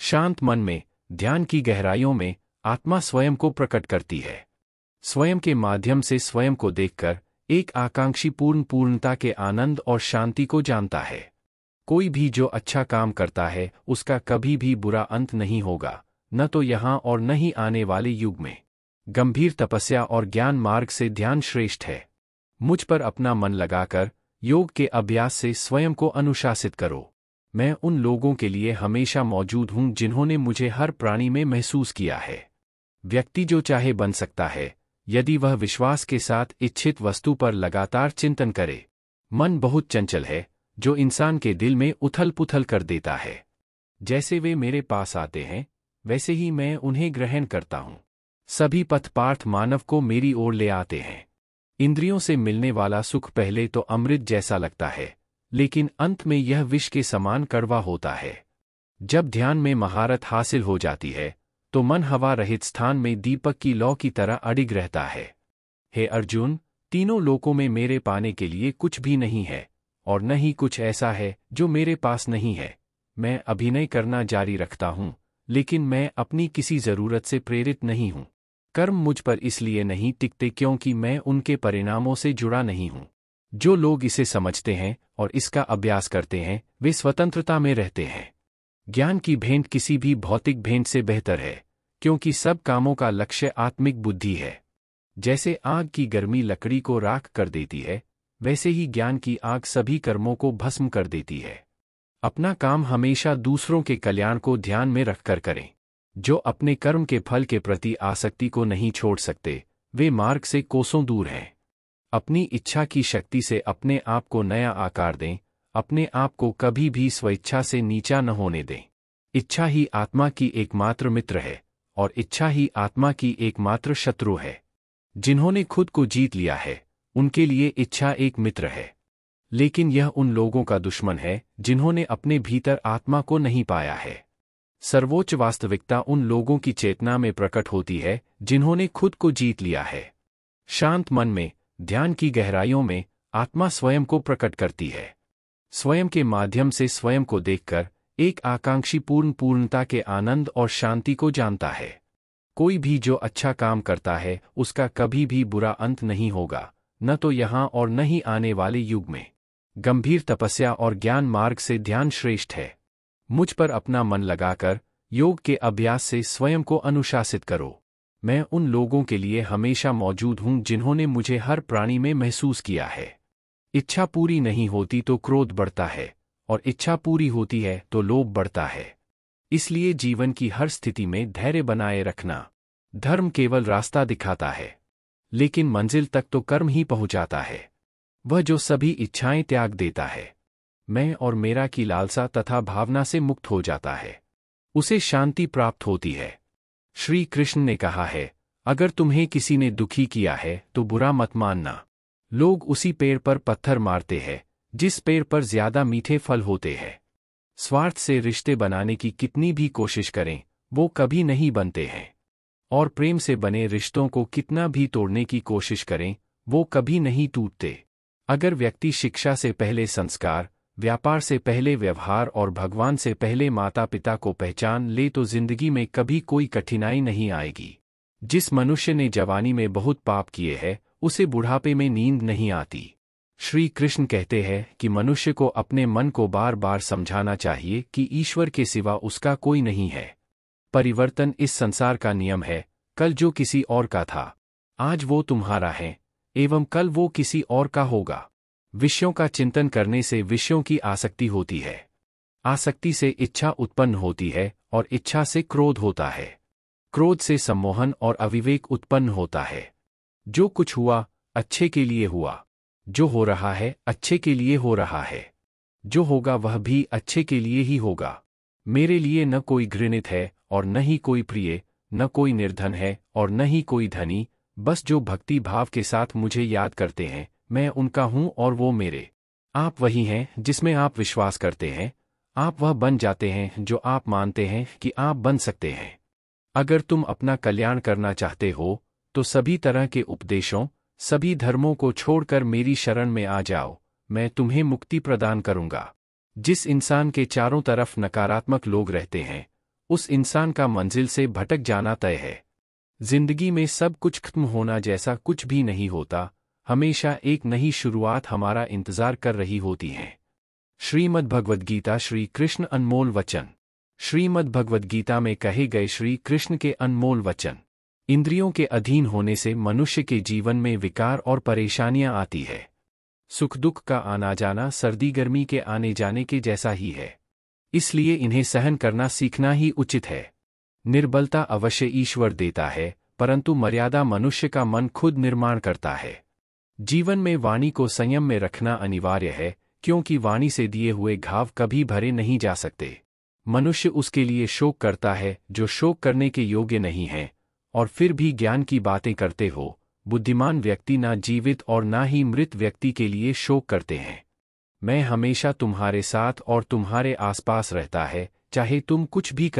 शांत मन में, ध्यान की गहराइयों में, आत्मा स्वयं को प्रकट करती है। स्वयं के माध्यम से स्वयं को देखकर एक आकांक्षी पूर्णता के आनंद और शांति को जानता है। कोई भी जो अच्छा काम करता है उसका कभी भी बुरा अंत नहीं होगा, न तो यहाँ और न ही आने वाले युग में। गंभीर तपस्या और ज्ञान मार्ग से ध्यान श्रेष्ठ है। मुझ पर अपना मन लगाकर योग के अभ्यास से स्वयं को अनुशासित करो। मैं उन लोगों के लिए हमेशा मौजूद हूँ जिन्होंने मुझे हर प्राणी में महसूस किया है। व्यक्ति जो चाहे बन सकता है, यदि वह विश्वास के साथ इच्छित वस्तु पर लगातार चिंतन करे। मन बहुत चंचल है, जो इंसान के दिल में उथल पुथल कर देता है। जैसे वे मेरे पास आते हैं, वैसे ही मैं उन्हें ग्रहण करता हूँ। सभी पथपार्थ मानव को मेरी ओर ले आते हैं। इंद्रियों से मिलने वाला सुख पहले तो अमृत जैसा लगता है, लेकिन अंत में यह विष के समान कड़वा होता है। जब ध्यान में महारत हासिल हो जाती है, तो मन हवा रहित स्थान में दीपक की लौ की तरह अडिग रहता है। हे अर्जुन, तीनों लोकों में मेरे पाने के लिए कुछ भी नहीं है, और न ही कुछ ऐसा है जो मेरे पास नहीं है। मैं अभिनय करना जारी रखता हूँ, लेकिन मैं अपनी किसी जरूरत से प्रेरित नहीं हूँ। कर्म मुझ पर इसलिए नहीं टिकते क्योंकि मैं उनके परिणामों से जुड़ा नहीं हूँ। जो लोग इसे समझते हैं और इसका अभ्यास करते हैं, वे स्वतंत्रता में रहते हैं। ज्ञान की भेंट किसी भी भौतिक भेंट से बेहतर है, क्योंकि सब कामों का लक्ष्य आत्मिक बुद्धि है। जैसे आग की गर्मी लकड़ी को राख कर देती है, वैसे ही ज्ञान की आग सभी कर्मों को भस्म कर देती है। अपना काम हमेशा दूसरों के कल्याण को ध्यान में रखकर करें। जो अपने कर्म के फल के प्रति आसक्ति को नहीं छोड़ सकते, वे मार्ग से कोसों दूर हैं। अपनी इच्छा की शक्ति से अपने आप को नया आकार दें, अपने आप को कभी भी स्वेच्छा से नीचा न होने दें। इच्छा ही आत्मा की एकमात्र मित्र है, और इच्छा ही आत्मा की एकमात्र शत्रु है। जिन्होंने खुद को जीत लिया है, उनके लिए इच्छा एक मित्र है। लेकिन यह उन लोगों का दुश्मन है जिन्होंने अपने भीतर आत्मा को नहीं पाया है। सर्वोच्च वास्तविकता उन लोगों की चेतना में प्रकट होती है जिन्होंने खुद को जीत लिया है। शांत मन में, ध्यान की गहराइयों में, आत्मा स्वयं को प्रकट करती है। स्वयं के माध्यम से स्वयं को देखकर एक आकांक्षी पूर्णता के आनंद और शांति को जानता है। कोई भी जो अच्छा काम करता है उसका कभी भी बुरा अंत नहीं होगा, न तो यहाँ और न ही आने वाले युग में। गंभीर तपस्या और ज्ञान मार्ग से ध्यान श्रेष्ठ है। मुझ पर अपना मन लगाकर योग के अभ्यास से स्वयं को अनुशासित करो। मैं उन लोगों के लिए हमेशा मौजूद हूँ जिन्होंने मुझे हर प्राणी में महसूस किया है। इच्छा पूरी नहीं होती तो क्रोध बढ़ता है, और इच्छा पूरी होती है तो लोभ बढ़ता है। इसलिए जीवन की हर स्थिति में धैर्य बनाए रखना। धर्म केवल रास्ता दिखाता है, लेकिन मंजिल तक तो कर्म ही पहुंचाता है। वह जो सभी इच्छाएं त्याग देता है, मैं और मेरा की लालसा तथा भावना से मुक्त हो जाता है, उसे शांति प्राप्त होती है। श्री कृष्ण ने कहा है, अगर तुम्हें किसी ने दुखी किया है तो बुरा मत मानना। लोग उसी पेड़ पर पत्थर मारते हैं जिस पेड़ पर ज्यादा मीठे फल होते हैं। स्वार्थ से रिश्ते बनाने की कितनी भी कोशिश करें, वो कभी नहीं बनते हैं। और प्रेम से बने रिश्तों को कितना भी तोड़ने की कोशिश करें, वो कभी नहीं टूटते। अगर व्यक्ति शिक्षा से पहले संस्कार, व्यापार से पहले व्यवहार और भगवान से पहले माता पिता को पहचान ले तो जिंदगी में कभी कोई कठिनाई नहीं आएगी। जिस मनुष्य ने जवानी में बहुत पाप किए हैं, उसे बुढ़ापे में नींद नहीं आती। श्री कृष्ण कहते हैं कि मनुष्य को अपने मन को बार बार समझाना चाहिए कि ईश्वर के सिवा उसका कोई नहीं है। परिवर्तन इस संसार का नियम है। कल जो किसी और का था, आज वो तुम्हारा है, एवं कल वो किसी और का होगा। विषयों का चिंतन करने से विषयों की आसक्ति होती है। आसक्ति से इच्छा उत्पन्न होती है और इच्छा से क्रोध होता है। क्रोध से सम्मोहन और अविवेक उत्पन्न होता है। जो कुछ हुआ अच्छे के लिए हुआ, जो हो रहा है अच्छे के लिए हो रहा है, जो होगा वह भी अच्छे के लिए ही होगा। मेरे लिए न कोई घृणित है और न ही कोई प्रिय, न कोई निर्धन है और न ही कोई धनी। बस जो भक्ति भाव के साथ मुझे याद करते हैं, मैं उनका हूँ और वो मेरे। आप वही हैं जिसमें आप विश्वास करते हैं। आप वह बन जाते हैं जो आप मानते हैं कि आप बन सकते हैं। अगर तुम अपना कल्याण करना चाहते हो तो सभी तरह के उपदेशों, सभी धर्मों को छोड़कर मेरी शरण में आ जाओ, मैं तुम्हें मुक्ति प्रदान करूंगा। जिस इंसान के चारों तरफ नकारात्मक लोग रहते हैं, उस इंसान का मंजिल से भटक जाना तय है। जिंदगी में सब कुछ खत्म होना जैसा कुछ भी नहीं होता, हमेशा एक नई शुरुआत हमारा इंतजार कर रही होती है। श्रीमद् भगवद गीता श्री कृष्ण अनमोल वचन। श्रीमद् भगवद गीता में कहे गए श्री कृष्ण के अनमोल वचन। इंद्रियों के अधीन होने से मनुष्य के जीवन में विकार और परेशानियां आती है। सुख दुख का आना जाना सर्दी गर्मी के आने जाने के जैसा ही है, इसलिए इन्हें सहन करना सीखना ही उचित है। निर्बलता अवश्य ईश्वर देता है, परंतु मर्यादा मनुष्य का मन खुद निर्माण करता है। जीवन में वाणी को संयम में रखना अनिवार्य है, क्योंकि वाणी से दिए हुए घाव कभी भरे नहीं जा सकते। मनुष्य उसके लिए शोक करता है जो शोक करने के योग्य नहीं है, और फिर भी ज्ञान की बातें करते हो। बुद्धिमान व्यक्ति ना जीवित और ना ही मृत व्यक्ति के लिए शोक करते हैं। मैं हमेशा तुम्हारे साथ और तुम्हारे आसपास रहता है, चाहे तुम कुछ भी कर